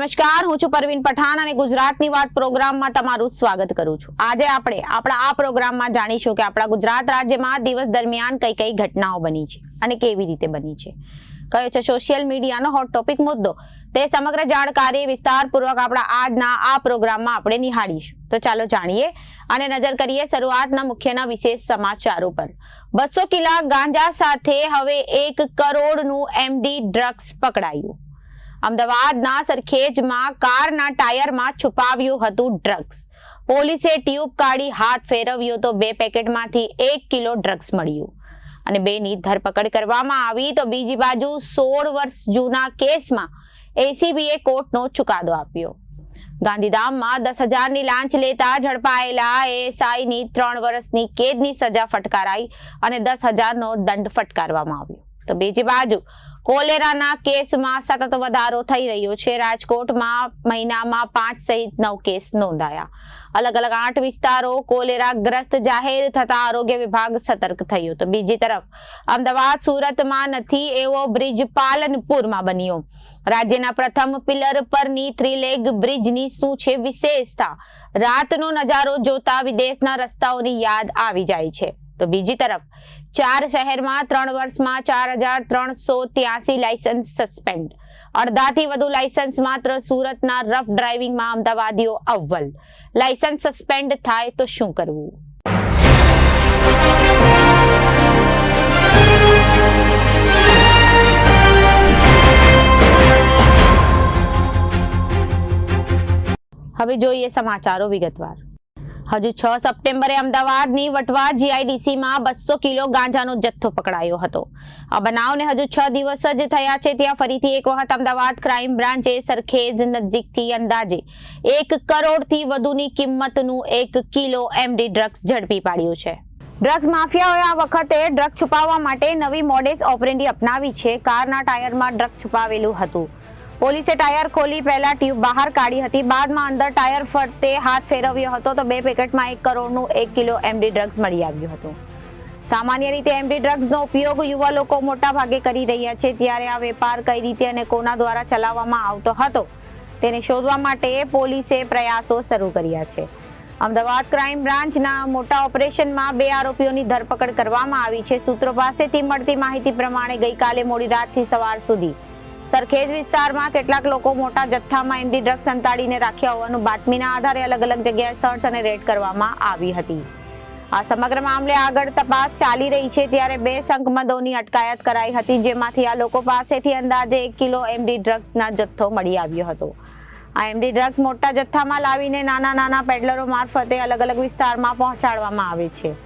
નમસ્કાર, હું છું પરવીન પઠાણ અને ગુજરાતની વાત પ્રોગ્રામમાં તમારું સ્વાગત કરું છું। આજે આપણે આપણા આ પ્રોગ્રામમાં જાણીશું કે આપણા ગુજરાત રાજ્યમાં દિવસ દરમિયાન કઈ કઈ ઘટનાઓ બની છે અને કેવી રીતે બની છે, કયો છે સોશિયલ મીડિયાનો હોટ ટોપિક મુદ્દો, તે સમગ્ર જાણકારી વિસ્તારપૂર્વક આપણા આજના આ પ્રોગ્રામમાં આપણે નિહાળીશું। તો ચાલો જાણીએ અને નજર કરીએ શરૂઆતના મુખ્યના વિશેષ સમાચારો પર। 200 કિલો ગાંજા સાથે હવે 1 કરોડનું એમડી ડ્રગ્સ પકડાયું। અમદાવાદના સરખેજમાં કારના ટાયરમાં છુપાવ્યું હતું ડ્રગ્સ। પોલીસે ટ્યુબ કાઢી હાથ ફેરવ્યો તો 2 પેકેટમાંથી 1 કિલો ડ્રગ્સ મળ્યું અને 2ની ધરપકડ કરવામાં આવી। તો બીજી બાજુ 16 વર્ષ જૂના કેસમાં એસીબીએ કોર્ટનો ચુકાદો આપ્યો। ગાંધીધામમાં 10,000ની લાંચ લેતા ઝડપાયેલા એએસઆઈની 3 વર્ષની કેદની સજા ફટકારાઈ અને 10,000નો દંડ ફટકારવામાં આવ્યો। તો બીજી બાજુ કોલેરાના કેસમાં સતત વધારો થઈ રહ્યો છે। રાજકોટમાં મહિનામાં 5 સહિત 9 કેસ નોંધાયા। અલગ અલગ 8 વિસ્તારો કોલેરાગ્રસ્ત જાહેર થતા આરોગ્ય વિભાગ સતર્ક થયું। તો બીજી તરફ અમદાવાદ સુરતમાં નથી એવો બ્રિજ પાલનપુરમાં બન્યો। રાજ્યના પ્રથમ પિલર પરની 3 લેગ બ્રિજની શું છે વિશેષતા? રાતનો નજારો જોતા વિદેશના રસ્તાઓની યાદ આવી જાય છે। તો બીજી તરફ 4 શહેરમાં 3 વર્ષમાં 4,383 લાયસન્સ સસ્પેન્ડ। અડધાથી વધુ લાયસન્સ માત્ર સુરતના રફ ડ્રાઇવિંગમાં અમદાવાદીઓ અવ્વલ। લાયસન્સ સસ્પેન્ડ થાય તો શું કરવું? હવે જોઈએ સમાચારો વિગતવાર। હજુ 6 સપ્ટેમ્બરે અમદાવાદની વટવા જીઆઈડીસીમાં 200 કિલો ગાંજાનો જથ્થો પકડાયો હતો। આ બનાવને હજુ 6 દિવસ જ થયા છે ત્યાં ફરીથી એક વખત અમદાવાદ ક્રાઇમ બ્રાન્ચે સરખેજ નજીકથી અંદાજે 1 કરોડથી વધુની કિંમતનું 1 કિલો એમડી ડ્રગ્સ ઝડપી પાડ્યું છે। ડ્રગ્સ માફિયાઓએ આ વખતે ડ્રગ્સ છુપાવવા માટે નવી મોડેસ ઓપરેન્ડી અપનાવી છે। કારના ટાયરમાં ડ્રગ્સ છુપાવેલું હતું। પોલીસે ટાયર ખોલી પહેલા ટ્યુબ બહાર કાઢી હતી, બાદમાં અંદર ટાયર ફરતે હાથ ફેરવ્યો હતો તો 2 પેકેટમાં 1 કરોડનું 1 કિલો એમડી ડ્રગ્સ મળી આવ્યું હતું। સામાન્ય રીતે એમડી ડ્રગ્સનો ઉપયોગ યુવા લોકો મોટા ભાગે કરી રહ્યા છે, ત્યારે આ વેપાર કઈ રીતે અને કોના દ્વારા ચલાવવામાં આવતો હતો તેને શોધવા માટે પોલીસે પ્રયાસો શરૂ કર્યા છે। અમદાવાદ ક્રાઇમ બ્રાન્ચના મોટા ઓપરેશનમાં 2 આરોપીઓની ધરપકડ કરવામાં આવી છે। સૂત્રો પાસેથી મળતી માહિતી પ્રમાણે ગઈકાલે મોડી રાતથી સવાર સુધી સરખેજ વિસ્તારમાં કેટલાક લોકો મોટા જથ્થામાં એમડી ડ્રગ્સ સંતાડીને રાખ્યા હોવાનું બાતમીના આધારે અલગ અલગ જગ્યાએ સર્ચ અને રેડ કરવામાં આવી હતી। આ સમગ્ર મામલે આગળ તપાસ ચાલી રહી છે, ત્યારે 2 શંકમદોની અટકાયત કરાઈ હતી, જેમાંથી આ લોકો પાસેથી અંદાજે 1 કિલો એમડી ડ્રગ્સના જથ્થો મળી આવ્યો હતો। આ એમડી ડ્રગ્સ મોટા જથ્થામાં લાવીને નાના પેડલરો મારફતે અલગ અલગ વિસ્તારમાં પહોંચાડવામાં આવે છે।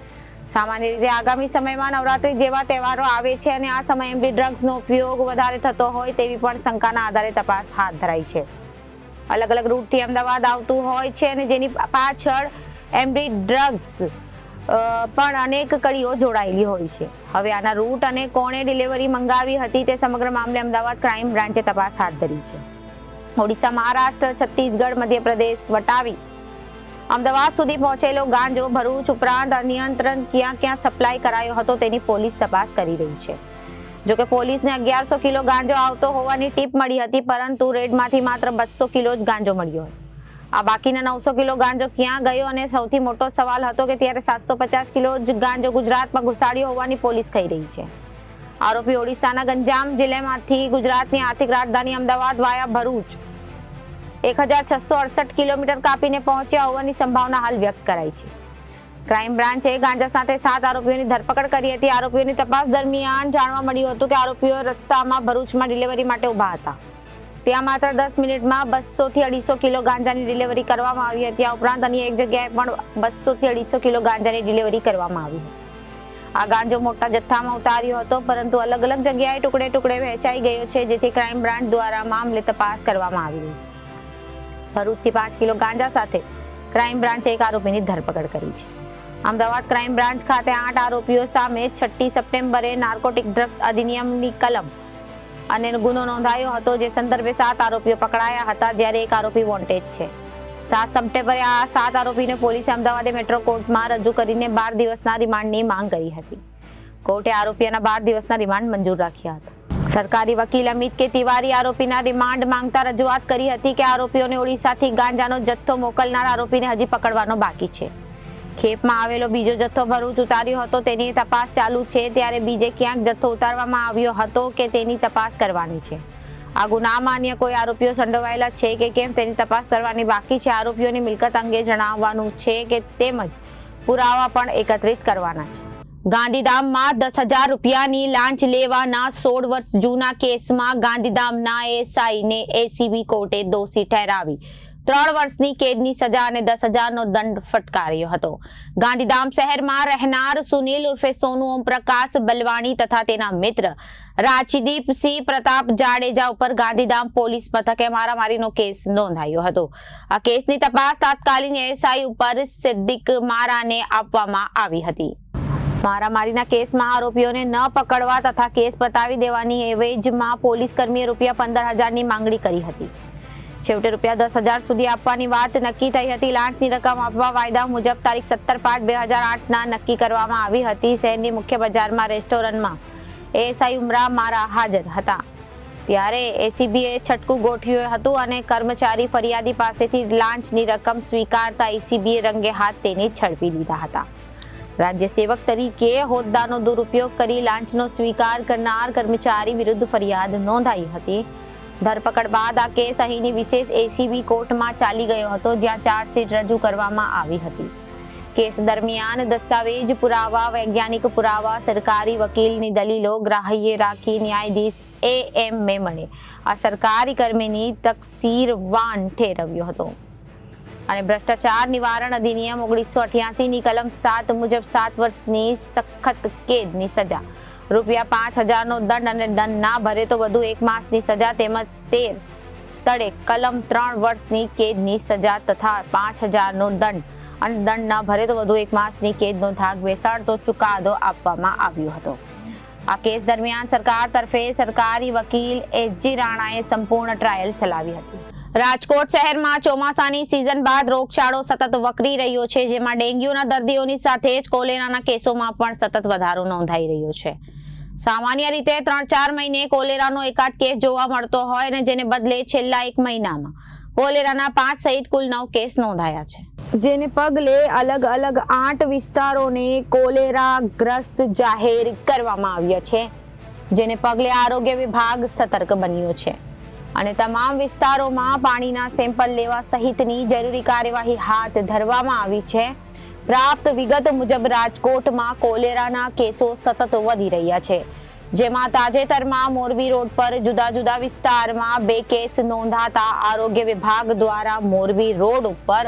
સામાન્ય રીતે આગામી સમયમાં નવરાત્રી જેવા તહેવારો આવે છે અને આ સમયે એમડી ડ્રગ્સનો ઉપયોગ વધારે થતો હોય તેવી પણ શંકાના આધારે તપાસ હાથ ધરાઈ છે। અલગ અલગ રૂટથી અમદાવાદ આવતું હોય છે અને જેની પાછળ એમડી ડ્રગ્સ પણ અનેક કડીઓ જોડાયેલી હોય છે। હવે આના રૂટ અને કોણે ડિલિવરી મંગાવી હતી તે સમગ્ર મામલે અમદાવાદ ક્રાઇમ બ્રાન્ચે તપાસ હાથ ધરી છે। ઓડિશા, મહારાષ્ટ્ર, છત્તીસગઢ, મધ્યપ્રદેશ વટાવી અમદાવાદ સુધી પહોંચેલો ગાંજો ભરૂચ ઉપરાંત અનિયંત્રણ ક્યાં સપ્લાય કરાયો હતો તેની પોલીસ તપાસ કરી રહી છે। જોકે પોલીસને 1100 કિલો ગાંજો આવતો હોવાની ટીપ મળી હતી, પરંતુ રેડમાંથી માત્ર 200 કિલો જ ગાંજો મળ્યો હતો। આ બાકીના 900 કિલો ગાંજો ક્યાં ગયો અને સૌથી મોટો સવાલ હતો કે ત્યારે 750 કિલો જ ગાંજો ગુજરાતમાં ઘુસાડ્યો હોવાની પોલીસ કહી રહી છે। આરોપી ઓડિશાના ગંજામ જિલ્લામાંથી ગુજરાતની આર્થિક રાજધાની અમદાવાદ વાયા ભરૂચ 1,668 કિલોમીટર કાપીને પહોંચ્યા હોવાની સંભાવના હાલ વ્યક્ત કરાઈ છે। ક્રાઇમ બ્રાન્ચે ગાંજા સાથે 7 આરોપીઓની ધરપકડ કરી હતી। આરોપીઓની તપાસ દરમિયાન જાણવા મળ્યું હતું કે આરોપીઓ રસ્તામાં ભરૂચમાં ડિલિવરી માટે ઊભા હતા। ત્યાં માત્ર 10 મિનિટમાં 200 થી 250 કિલો ગાંજાની ડિલિવરી કરવામાં આવી હતી। આ ઉપરાંત અન્ય એક જગ્યાએ પણ 200 થી 250 કિલો ગાંજાની ડિલિવરી કરવામાં આવી હતી। આ ગાંજો મોટા જથ્થામાં ઉતાર્યો હતો, પરંતુ અલગ અલગ જગ્યાએ ટુકડે વહેંચાઈ ગયો છે, જેથી ક્રાઇમ બ્રાન્ચ દ્વારા મામલે તપાસ કરવામાં આવી રહી છે। ભરૂચથી 5 કિલો ગાંજા સાથે ક્રાઇમ બ્રાન્ચે 1 આરોપીની ધરપકડ કરી છે। અમદાવાદ ક્રાઇમ બ્રાન્ચ ખાતે 8 આરોપીઓ સામે 6 સપ્ટેમ્બરે નાર્કોટિક ડ્રગ્સ અધિનિયમની કલમ અને ગુનો નોંધાયો હતો, જે સંદર્ભે 7 આરોપીઓ પકડાયા હતા, જ્યારે 1 આરોપી વોન્ટેડ છે। 7 સપ્ટેમ્બરે આ 7 આરોપીને પોલીસે અમદાવાદ મેટ્રો કોર્ટમાં રજૂ કરીને 12 દિવસના રિમાન્ડની માંગ કરી હતી। કોર્ટે આરોપીઓના 12 દિવસના રિમાન્ડ મંજૂર રાખ્યા હતા। સરકારી વકીલ અમિત કે તિવારી આરોપીના રિમાન્ડ માંગતા રજૂઆત કરી હતી કે આરોપીઓને ઓડિશાથી ગાંજાનો જથ્થો મોકલનાર આરોપીને હજી પકડવાનો બાકી છે. ખેપમાં આવેલો બીજો જથ્થો ભરૂચ ઉતાર્યો હતો, તેની તપાસ ચાલુ છે, ત્યારે બીજે ક્યાંક જથ્થો ઉતારવામાં આવ્યો હતો કે તેની તપાસ કરવાની છે. આ ગુનામાં અન્ય કોઈ આરોપીઓ સંડોવાયેલા છે કે કેમ તેની તપાસ કરવાની બાકી છે. આરોપીઓની મિલકત અંગે જણાવવાનું છે કે તેમજ પુરાવા પણ એકત્રિત કરવાના છે. ગાંધીધામમાં 10,000 રૂપિયાની લાંચ લેવાના 16 વર્ષ જૂના કેસમાં ગાંધીધામના એસઆઈને એસીબી કોર્ટે દોષી ઠેરાવી 3 વર્ષની કેદની સજા અને 10,000નો દંડ ફટકાર્યો હતો. ગાંધીધામ શહેરમાં રહેનાર સુનિલ ઉર્ફે સોનુ ઓમપ્રકાશ બલવાણી તથા તેના મિત્ર રાજદીપસિંહ પ્રતાપ જાડેજા ઉપર ગાંધીધામ પોલીસ મથકે મારામારીનો કેસ નોંધાયો હતો. આ કેસની તપાસ તાત્કાલિક એસઆઈ ઉપર સિદ્દીક મારાને આપવામાં આવી હતી. મારામારીના કેસમાં આરોપીઓને ન પકડવા તથા કેસ પતાવી દેવાની એવજમાં પોલીસ કર્મીએ ₹15,000ની માંગણી કરી હતી. છેવટે ₹10,000 સુધી આપવાની વાત નક્કી થઈ હતી. લાંચની રકમ આપવા વાયદા મુજબ તારીખ 17/5/2008ના નક્કી કરવામાં આવી હતી. શહેરની મુખ્ય બજારમાં રેસ્ટોરન્ટમાં એએસઆઈ ઉમરા મારા હાજર હતા, ત્યારે એસીબીએ છટકું ગોઠવ્યું હતું અને કર્મચારી ફરિયાદી પાસેથી લાંચની રકમ સ્વીકારતા એસીબીએ રંગે હાથ તેને ઝડપી લીધા હતા. રાજ્ય સેવક તરીકે હોદ્દાનો દુરુપયોગ કરી લાંચનો સ્વીકાર કરનાર કર્મચારી વિરુદ્ધ ફરિયાદ નોંધાઈ હતી. ધરપકડ બાદ આ કેસ અહીંની વિશેષ એસીબી કોર્ટમાં ચાલી ગયો હતો, જ્યાં ચાર્જશીટ રજૂ કરવામાં આવી હતી. કેસ દરમિયાન દસ્તાવેજ પુરાવા, વૈજ્ઞાનિક પુરાવા, સરકારી વકીલની દલીલો ગ્રાહ્ય રાખી ન્યાયાધીશ AM મેમણે આ સરકારી કર્મીની તકસીરવાન ઠેરવ્યો હતો અને ભ્રષ્ટાચાર નિવારણ અધિનિયમ 1988ની કલમ 7 મુજબ 7 વર્ષની સખત કેદની સજા, ₹5,000નો દંડ અને દંડ ના ભરે તો વધુ 1 માસની સજા તેમજ 13 તળે કલમ 3 વર્ષની કેદની સજા તથા 5,000નો દંડ અને દંડ ન ભરે તો વધુ 1 માસની કેદનો ધાક બેસાડતો ચુકાદો આપવામાં આવ્યો હતો. આ કેસ દરમિયાન સરકાર તરફે સરકારી વકીલ SG રાણાએ સંપૂર્ણ ટ્રાયલ ચલાવી હતી. રાજકોટ શહેરમાં ચોમાસાની સિઝન બાદ રોગચાળો સતત વકરી રહ્યો છે, જેમાં ડેન્ગ્યુના દર્દીઓની સાથે જ કોલેરાના કેસોમાં પણ સતત વધારો નોંધાઈ રહ્યો છે. સામાન્ય રીતે 3-4 મહિને કોલેરાનો એકાદ કેસ જોવા મળતો હોય અને જેને બદલે છેલ્લા 1 મહિનામાં કોલેરાના 5 સહિત કુલ 9 કેસ નોંધાયા છે, જેને પગલે અલગ અલગ 8 વિસ્તારોને કોલેરાગ્રસ્ત જાહેર કરવામાં આવ્યા છે, જેને પગલે આરોગ્ય વિભાગ સતર્ક બન્યો છે અને તમામ વિસ્તારોમાં પાણીના સેમ્પલ લેવા સહિતની જરૂરી કાર્યવાહી હાથ ધરવામાં આવી છે. પ્રાપ્ત વિગત મુજબ રાજકોટમાં કોલેરાના કેસો સતત વધી રહ્યા છે, જેમાં તાજેતરમાં મોરબી રોડ પર જુદા જુદા વિસ્તારમાં 2 કેસ નોંધાતા આરોગ્ય વિભાગ દ્વારા મોરબી રોડ ઉપર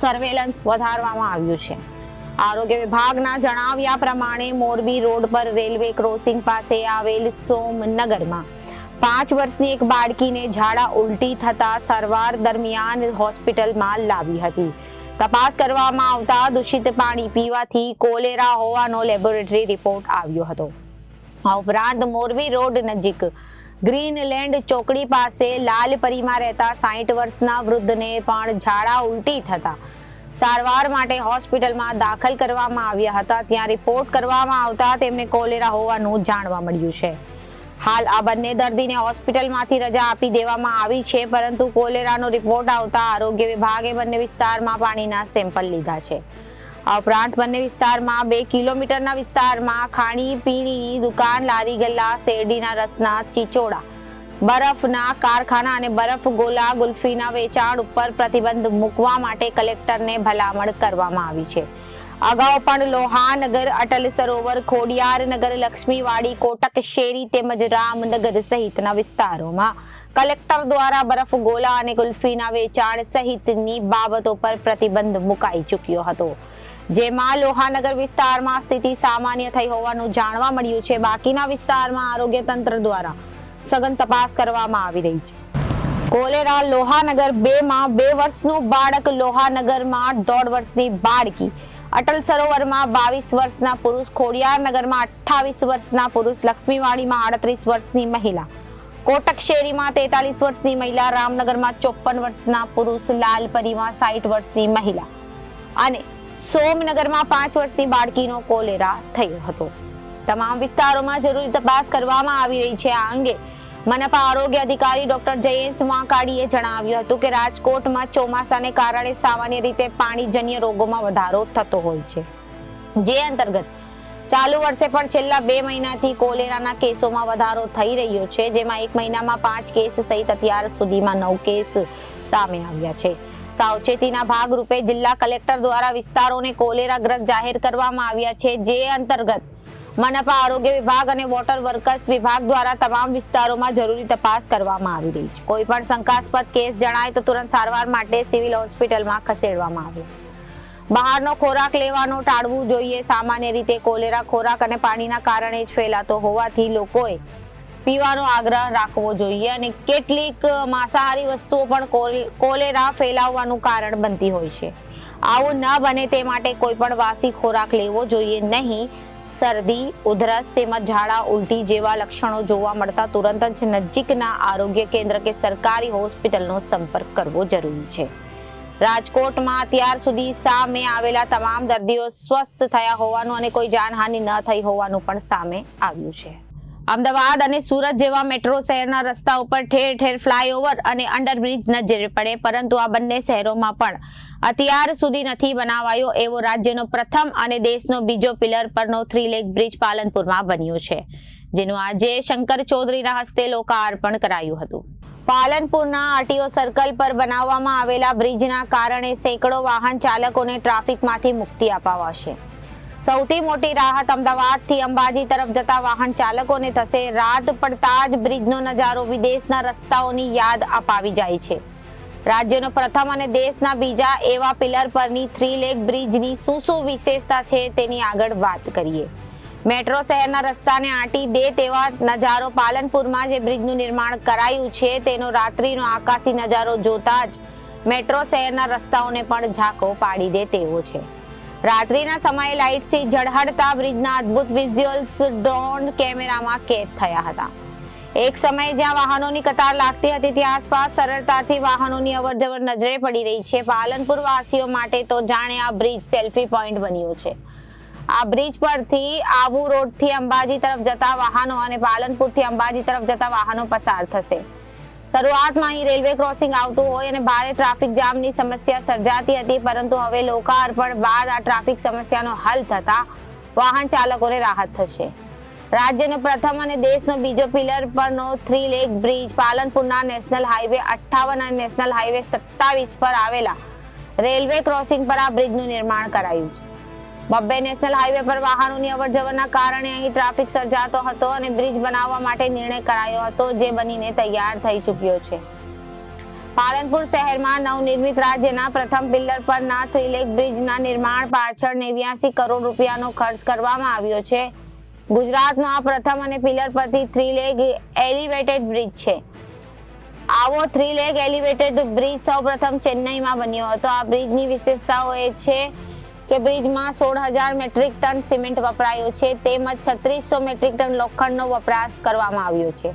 સર્વેલન્સ વધારવામાં આવ્યું છે. આરોગ્ય વિભાગના જણાવ્યા પ્રમાણે મોરબી રોડ પર રેલવે ક્રોસિંગ પાસે આવેલ સોમનગરમાં 5 વર્ષની એક બાળકીને ઝાડા ઉલટી થતા સારવાર દરમિયાન હોસ્પિટલમાં લાવી હતી. તપાસ કરવામાં આવતા દૂષિત પાણી પીવાથી કોલેરા હોવાનો લેબોરેટરી રિપોર્ટ આવ્યો હતો. આ ઉપરાંત મોરબી રોડ નજીક ગ્રીનલેન્ડ ચોકડી પાસે લાલપરીમાં રહેતા 60 વર્ષના વૃદ્ધને પણ ઝાડા ઉલટી થતા સારવાર માટે હોસ્પિટલમાં દાખલ કરવામાં આવ્યા હતા. ત્યાં રિપોર્ટ કરવામાં આવતા તેમને કોલેરા હોવાનું જાણવા મળ્યું છે. હાલ આ બંને દર્દીને હોસ્પિટલમાંથી રજા આપી દેવામાં આવી છે, પરંતુ કોલેરાનો રિપોર્ટ આવતા આરોગ્ય વિભાગે બંને વિસ્તારમાં પાણીના સેમ્પલ લીધા છે. આ ઉપરાંત બંને વિસ્તારમાં 2 કિલોમીટરના વિસ્તારમાં ખાણીપીણીની દુકાન, લારી ગલ્લા, શેરડીના રસના ચીચોડા, બરફના કારખાના અને બરફ ગોલા ગુલ્ફીના વેચાણ ઉપર પ્રતિબંધ મૂકવા માટે કલેક્ટરને ભલામણ કરવામાં આવી છે. અગાઉ પણ લોહાનગર, અટલ સરોવર, ખોડિયારનગર, લક્ષ્મીવાડી, કોટક શેરી તેમજ રામનગર સહિતના વિસ્તારોમાં કલેક્ટર દ્વારા બરફ ગોલા અને ગુલ્ફીના વેચાણ સહિતની બાબતો પર પ્રતિબંધ મુકાઈ ચૂક્યો હતો, જેમાં લોહાનગર વિસ્તારમાં સ્થિતિ સામાન્ય થઈ હોવાનું જાણવા મળ્યું છે. બાકીના વિસ્તારમાં આરોગ્ય તંત્ર દ્વારા સઘન તપાસ કરવામાં આવી રહી છે. કોલેરા લોહાનગર 2માં 2 વર્ષનું બાળક, લોહાનગરમાં 1.5 વર્ષની બાળકી, અટલ સરોવરમાં 22 વર્ષના પુરુષ, ખોડિયારનગરમાં 28 વર્ષના પુરુષ, લક્ષ્મીવાડીમાં 38 વર્ષની મહિલા, કોટક શેરીમાં 43 વર્ષની મહિલા, રામનગરમાં 54 વર્ષના પુરુષ, લાલપરીમાં 60 વર્ષની મહિલા અને સોમનગરમાં 5 વર્ષની બાળકીનો કોલેરા થયો હતો. તમામ વિસ્તારોમાં જરૂરી તપાસ કરવામાં આવી રહી છે. આ અંગે મનપા આરોગ્ય અધિકારી ડોક્ટર જયેશ વાંકાડીએ જણાવ્યું હતું કે રાજકોટમાં ચોમાસાને કારણે સામાન્ય રીતે પાણીજન્ય રોગોમાં વધારો થતો હોય છે, જે અંતર્ગત ચાલુ વર્ષે પણ છેલ્લા 2 મહિનાથી કોલેરાના કેસોમાં વધારો થઈ રહ્યો છે, જેમાં 1 મહિનામાં 5 કેસ સહિત અત્યાર સુધીમાં 9 કેસ સામે આવ્યા છે. સાવચેતીના ભાગરૂપે જિલ્લા કલેક્ટર દ્વારા વિસ્તારોને કોલેરાગ્રસ્ત જાહેર કરવામાં આવ્યા છે, જે અંતર્ગત મનપા આરોગ્ય વિભાગ અને વોટર વર્કર્સ વિભાગ દ્વારા તમામ વિસ્તારોમાં જરૂરી તપાસ કરવામાં આવી રહી છે. કોઈ પણ શંકાસ્પદ કેસ જણાય તો તુરંત સારવાર માટે સિવિલ હોસ્પિટલમાં ખસેડવામાં આવે. બહારનો ખોરાક લેવાનું ટાળવું જોઈએ. સામાન્ય રીતે કોલેરા ખોરાક અને પાણીના કારણે જ ફેલાતો હોવાથી લોકોએ પીવાનો આગ્રહ રાખવો જોઈએ અને કેટલીક માંસાહારી વસ્તુઓ પણ કોલેરા ફેલાવવાનું કારણ બનતી હોય છે. આવું ન બને તે માટે કોઈ પણ વાસી ખોરાક લેવો જોઈએ નહીં. શરદી, ઉધરસ તેમજ ઝાડા ઉલટી જેવા લક્ષણો જોવા મળતા તુરંત જ નજીકના આરોગ્ય કેન્દ્ર કે સરકારી હોસ્પિટલનો સંપર્ક કરવો જરૂરી છે. રાજકોટમાં અત્યાર સુધી સામે આવેલા તમામ દર્દીઓ સ્વસ્થ થયા હોવાનું અને કોઈ જાનહાનિ ન થઈ હોવાનું પણ સામે આવ્યું છે. અમદાવાદ અને સુરત જેવા મેટ્રો શહેરના રસ્તા ઉપર ઠેર ઠેર ફ્લાયઓવર અને અંડરબ્રિજ નજરે પડે, પરંતુ આ બંને શહેરોમાં પણ અત્યાર સુધી નથી બનાવાયો એવો રાજ્યનો પ્રથમ અને દેશનો બીજો પિલર પરનો 3 લેગ બ્રિજ પાલનપુરમાં બન્યો છે, જેનું આજે શંકર ચૌધરીના હસ્તે લોકાર્પણ કરાયું હતું. પાલનપુરના આરટીઓ સર્કલ પર બનાવવામાં આવેલા બ્રિજના કારણે સેંકડો વાહન ચાલકોને ટ્રાફિકમાંથી મુક્તિ અપાવાશે. સૌથી મોટી રાહત અમદાવાદથી અંબાજી તરફ જતા વાહન ચાલકોને થશે. રાત પડતા જ બ્રિજનો નજારો વિદેશના રસ્તાઓની યાદ અપાવી જાય છે. રાજ્યનો પ્રથમ અને દેશના બીજા એવા પિલર પરની 3 લેગ બ્રિજની શું વિશેષતા છે તેની આગળ વાત કરીએ. મેટ્રો શહેરના રસ્તાને આંટી દે તેવા નજારો પાલનપુરમાં જે બ્રિજનું નિર્માણ કરાયું છે તેનો રાત્રિનો આકાશી નજારો જોતા જ મેટ્રો શહેરના રસ્તાઓને પણ ઝાંકો પાડી દે તેવો છે. રાત્રિના સમયે લાઇટથી ઝળહળતા બ્રિજના અદ્ભુત વિઝ્યુઅલ્સ ડ્રોન કેમેરામાં કેદ થયા હતા. એક સમયે જ્યાં વાહનોની કતાર લાગતી હતી ત્યાં આસપાસ સરળતાથી વાહનોની અવરજવર નજરે પડી રહી છે. પાલનપુર વાસીઓ માટે તો જાણે આ બ્રિજ સેલ્ફી પોઈન્ટ બન્યો છે. આ બ્રિજ પરથી આબુ રોડથી અંબાજી તરફ જતા વાહનો અને પાલનપુરથી અંબાજી તરફ જતા વાહનો પસાર થશે. શરૂઆતમાં અહીં રેલવે ક્રોસિંગ આવતું હોય અને ભારે ટ્રાફિક જામની સમસ્યા સર્જાતી હતી, પરંતુ હવે લોકાર્પણ બાદ આ ટ્રાફિક સમસ્યાનો હલ થતા વાહન ચાલકોને રાહત થશે. રાજ્યનો પ્રથમ અને દેશનો બીજો પિલર પરનો 3 લેગ બ્રિજ પાલનપુરના નેશનલ હાઈવે 58 અને નેશનલ હાઈવે 27 પર આવેલા રેલવે ક્રોસિંગ પર આ બ્રિજનું નિર્માણ કરાયું છે. બબ્બે નેશનલ હાઈવે પર વાહનોની અવરજવરના કારણે અહીં ટ્રાફિક સર્જાતો હતો અને બ્રિજ બનાવવા માટે નિર્ણય કરાયો હતો, જે બનીને તૈયાર થઈ ચૂક્યો છે. પાલનપુર શહેરમાં નવનિર્મિત રાજ્યના પ્રથમ પિલર પરના 3 લેગ બ્રિજના નિર્માણ પાછળ 89 કરોડ રૂપિયાનો ખર્ચ કરવામાં આવ્યો છે. ગુજરાતનો આ પ્રથમ અને પિલર પરથી 3 લેગ એલિવેટેડ બ્રિજ છે. આવો 3 લેગ એલિવેટેડ બ્રિજ સૌપ્રથમ ચેન્નઈમાં બન્યો હતો. આ બ્રિજની વિશેષતાઓ એ છે કે બ્રિજમાં 16,000 મેટ્રિક ટન સિમેન્ટ વપરાયો છે, તેમજ 3600 મેટ્રિક ટન લોખંડનો વપરાશ કરવામાં આવ્યો છે.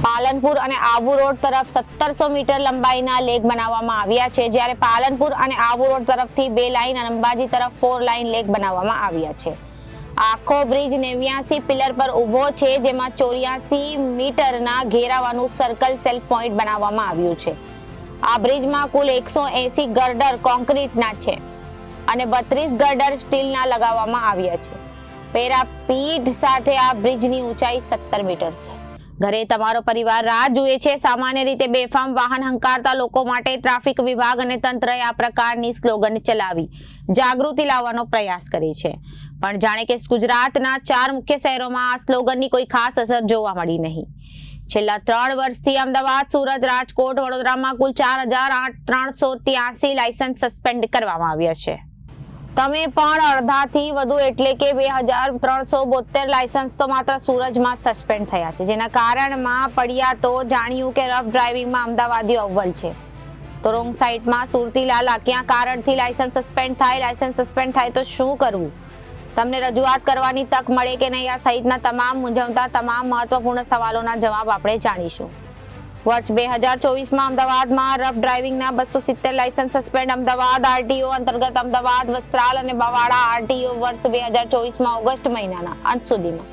પાલનપુર અને આબુ રોડ તરફ 1700 મીટર લંબાઈના લેગ બનાવવામાં આવ્યા છે, જ્યારે પાલનપુર અને આબુ રોડ તરફથી 2 લાઇન અને અંબાજી તરફ 4 લાઇન લેગ બનાવવામાં આવ્યા છે. આખો બ્રિજ 89 પિલર પર ઊભો છે, જેમાં 84 મીટરના ઘેરાવાનું સર્કલ સેલ્ફ પોઈન્ટ બનાવવામાં આવ્યું છે. આ બ્રિજમાં કુલ 180 ગર્ડર કોન્ક્રીટના છે અને 32 ગર્ડર સ્ટીલના લગાવવામાં આવ્યા છે. પેરાપીટ સાથે આ બ્રિજની ઊંચાઈ 17 મીટર છે. ઘરે તમારો પરિવાર રાહ જુએ છે. સામાન્ય રીતે બેફામ વાહન હંકારતા લોકો માટે ટ્રાફિક વિભાગ અને તંત્રએ આ પ્રકારની સ્લોગન ચલાવી જાગૃતિ લાવવાનો પ્રયાસ કરે છે, પણ જાણે કે ગુજરાતના 4 મુખ્ય શહેરોમાં આ સ્લોગનની કોઈ ખાસ અસર જોવા મળી નહીં. છેલ્લા 3 વર્ષથી અમદાવાદ, સુરત, રાજકોટ, વડોદરામાં કુલ 4,383 લાયસન્સ સસ્પેન્ડ કરવામાં આવ્યા છે. તમે પણ અડધાથી વધુ એટલે કે 2,372 લાયસન્સ તો માત્ર સુરતમાં સસ્પેન્ડ થયા છે, જેના કારણમાં પડ્યા તો જાણ્યું કે રફ ડ્રાઇવિંગમાં અમદાવાદીઓ અવ્વલ છે. તો રોંગ સાઇડમાં સુરતી લાલા ક્યાં કારણથી લાયસન્સ સસ્પેન્ડ થાય તો શું કરવું, તમને રજૂઆત કરવાની તક મળે કે નહીં, આ સહિતના તમામ મૂંઝવતા તમામ મહત્વપૂર્ણ સવાલોના જવાબ આપણે જાણીશું. વર્ષ 2024માં અમદાવાદમાં રફ ડ્રાઇવિંગના 270 લાયસન્સ સસ્પેન્ડ. અમદાવાદ આરટીઓ અંતર્ગત અમદાવાદ, વસ્ત્રાલ અને બવાડા આરટીઓ વર્ષ 2024માં ઓગસ્ટ મહિનાના અંત સુધીમાં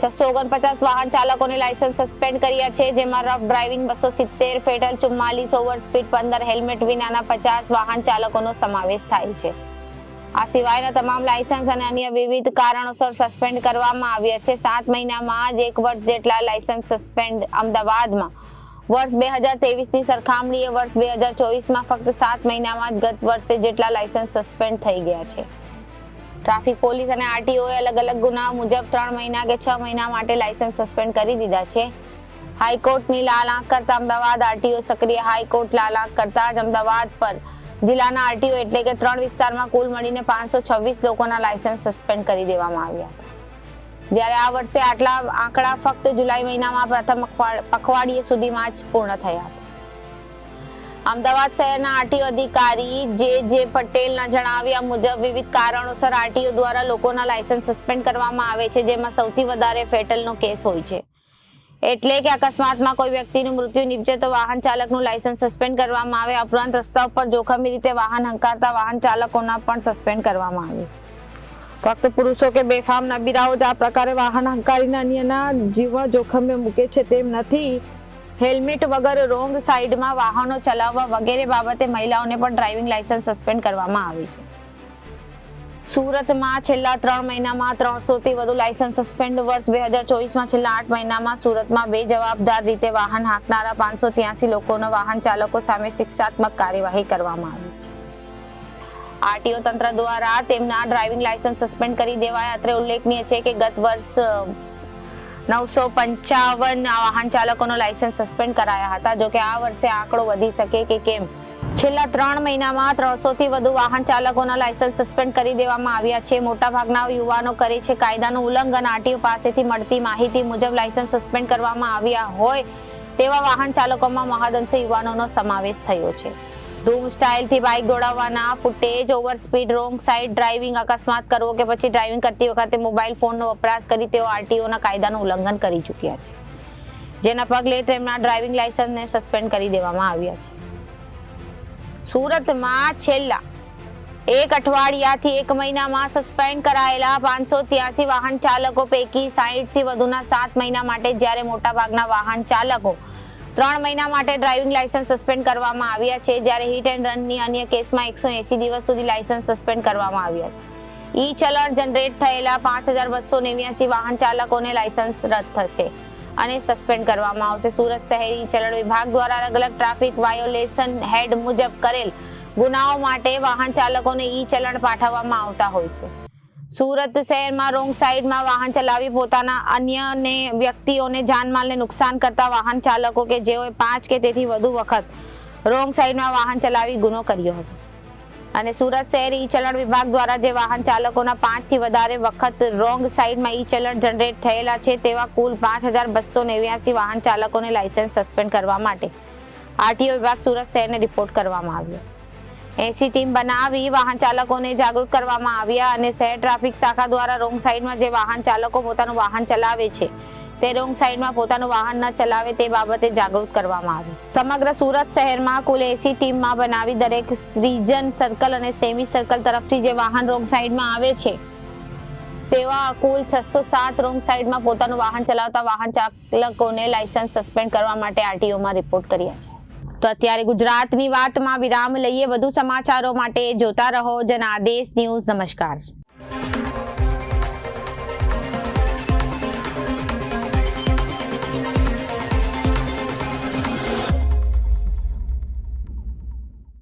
649 વાહન ચાલકોને લાયસન્સ સસ્પેન્ડ કર્યા છે, જેમાં rough driving 270, fatal 44, over speed 15, helmet વિનાના 50 વાહન ચાલકોનો સમાવેશ થાય છે. આ સિવાયના તમામ લાયસન્સ અને અન્ય વિવિધ કારણોસર સસ્પેન્ડ કરવામાં આવ્યા છે. 7 મહિનામાં જ 1 વર્ષ જેટલા લાયસન્સ સસ્પેન્ડ. અમદાવાદમાં વર્ષ 2023ની સરખામણીએ વર્ષ 2024માં ફક્ત 7 મહિનામાં જ ગત વર્ષે જેટલા લાયસન્સ સસ્પેન્ડ થઈ ગયા છે. ટ્રાફિક પોલીસ અને આરટીઓએ અલગ અલગ ગુના મુજબ 3 મહિના કે 6 મહિના માટે લાયસન્સ સસ્પેન્ડ કરી દીધા છે. હાઈકોર્ટની લાલ આંખ કરતા અમદાવાદ આરટીઓ સક્રિય. હાઈકોર્ટ લાલ આંખ કરતા જ અમદાવાદ પર જિલ્લાના આરટીઓ એટલે કે 3 વિસ્તારમાં કુલ મળીને 526 લોકોના લાયસન્સ સસ્પેન્ડ કરી દેવામાં આવ્યા હતા. જ્યારે આ વર્ષે આટલા આંકડા ફક્ત જુલાઈ મહિનામાં પ્રથમ પખવાડિયે સુધીમાં જ પૂર્ણ થયા હતા. અમદાવાદ શહેરના આરટીઓ અધિકારી જે પટેલના જણાવ્યા મુજબ વિવિધ કારણોસર આરટીઓ દ્વારા લોકોના લાયસન્સ સસ્પેન્ડ કરવામાં આવે છે, જેમાં સૌથી વધારે ફેટલનો કેસ હોય છે. એટલે કે અકસ્માતમાં કોઈ વ્યક્તિનું મૃત્યુ નિપજે તો વાહન ચાલકનું લાયસન્સ સસ્પેન્ડ કરવામાં આવે. ઉપરાંત રસ્તા ઉપર જોખમી રીતે વાહન હંકારતા વાહન ચાલકોના પણ સસ્પેન્ડ કરવામાં આવે. ફક્ત પુરુષો કે બેફામ નબીરાઓ જ આ પ્રકારે વાહન હંકારીને અન્યના જીવ જોખમે મૂકે છે તેમ નથી. હેલ્મેટ વગર રોંગ સાઈડમાં વાહનો ચલાવવા વગેરે બાબતે મહિલાઓને પણ ડ્રાઇવિંગ લાયસન્સ સસ્પેન્ડ કરવામાં આવે છે. સુરતમાં છેલ્લા 3 મહિનામાં 300થી વધુ લાયસન્સ સસ્પેન્ડ. વર્ષ 2024માં છેલ્લા 8 મહિનામાં સુરતમાં બેજવાબદાર રીતે વાહન હાંકનારા 583 લોકોના વાહન ચાલકો સામે શિક્ષાત્મક કાર્યવાહી કરવામાં આવી છે. આરટીઓ તંત્ર દ્વારા તેમના ડ્રાઇવિંગ લાયસન્સ સસ્પેન્ડ કરી દેવાયા. અત્રે ઉલ્લેખનીય છે કે ગત વર્ષ 955 વાહન ચાલકોનો લાયસન્સ સસ્પેન્ડ કરાયા હતા. જો કે આ વર્ષે આંકડો વધી શકે કે કેમ. છેલ્લા 3 મહિનામાં 300થી વધુ વાહન ચાલકોના લાયસન્સ સસ્પેન્ડ કરી દેવામાં આવ્યા છે. મોટાભાગના યુવાનો કરે છે કાયદાનું ઉલ્લંઘન. આરટીઓ પાસેથી મળતી માહિતી મુજબ લાયસન્સ સસ્પેન્ડ કરવામાં આવ્યા હોય તેવા વાહન ચાલકોમાં મહદઅંશે યુવાનોનો સમાવેશ થયો છે. ધૂમ સ્ટાઇલથી બાઇક દોડાવવાના footage, over speed, wrong side driving, અકસ્માત કરવો કે પછી ડ્રાઇવિંગ કરતી વખતે મોબાઈલ ફોનનો વપરાશ કરી તેઓ આરટીઓના કાયદાનું ઉલ્લંઘન કરી ચૂક્યા છે, જેના પગલે તેમના ડ્રાઇવિંગ લાયસન્સને સસ્પેન્ડ કરી દેવામાં આવ્યા છે. સુરતમાં છેલ્લા 1 અઠવાડિયાથી 1 મહિનામાં સસ્પેન્ડ કરાયેલા 583 વાહન ચાલકો પૈકી 60થી વધુના 7 મહિના માટે, જ્યારે મોટાભાગના વાહન ચાલકો 3 મહિના માટે ડ્રાઇવિંગ લાયસન્સ સસ્પેન્ડ કરવામાં આવ્યા છે. જ્યારે હિટ એન્ડ રનની અન્ય કેસમાં 180 દિવસ સુધી લાયસન્સ સસ્પેન્ડ કરવામાં આવ્યા છે. ઈ ચલણ જનરેટ થયેલા 5289 વાહન ચાલકોને લાયસન્સ રદ થશે અને સસ્પેન્ડ કરવામાં આવશે. સુરત શહેર ઈ ચલણ વિભાગ દ્વારા અલગ અલગ ટ્રાફિક વાયોલેશન હેડ મુજબ કરેલ ગુનાઓ માટે વાહન ચાલકોને ઈ ચલણ પાઠવવામાં આવતા હોય છે. સુરત શહેરમાં રોંગ સાઈડમાં વાહન ચલાવી પોતાના અન્યને વ્યક્તિઓને જાનમાલને નુકસાન કરતા વાહન ચાલકો કે જેઓએ 5 કે તેથી વધુ વખત રોંગ સાઈડમાં વાહન ચલાવી ગુનો કર્યો હતો અને સુરત શહેર ઈ ચલણ વિભાગ દ્વારા જે વાહન ચાલકોના 5 થી વધારે વખત રોંગ સાઈડમાં ઈ ચલણ જનરેટ થયેલા છે તેવા કુલ 5289 વાહન ચાલકોને લાયસન્સ સસ્પેન્ડ કરવા માટે આરટીઓ વિભાગ સુરત શહેરને રિપોર્ટ કરવામાં આવ્યો છે. 80 ટીમ બનાવી વાહન ચાલકોને જાગૃત કરવામાં આવ્યા અને શહેર ટ્રાફિક શાખા દ્વારા રોંગ સાઈડમાં જે વાહન ચાલકો પોતાનું વાહન ચલાવે છે તે રોંગ સાઈડમાં પોતાનું વાહન ન ચલાવે તે બાબતે જાગૃત કરવામાં આવ્યું. સમગ્ર સુરત શહેરમાં કુલ 80 ટીમમાં બનાવી દરેક રિજન સર્કલ અને સેમી સર્કલ તરફથી જે વાહન રોંગ સાઈડમાં આવે છે તેવા કુલ 607 રોંગ સાઈડમાં પોતાનું વાહન ચલાવતા વાહન ચાલકોને લાયસન્સ સસ્પેન્ડ કરવા માટે આરટીઓમાં રિપોર્ટ કર્યા છે. તો અત્યારે ગુજરાતની વાતમાં વિરામ લઈએ. વધુ સમાચારો માટે જોતા રહો જનાદેશ ન્યૂઝ. નમસ્કાર.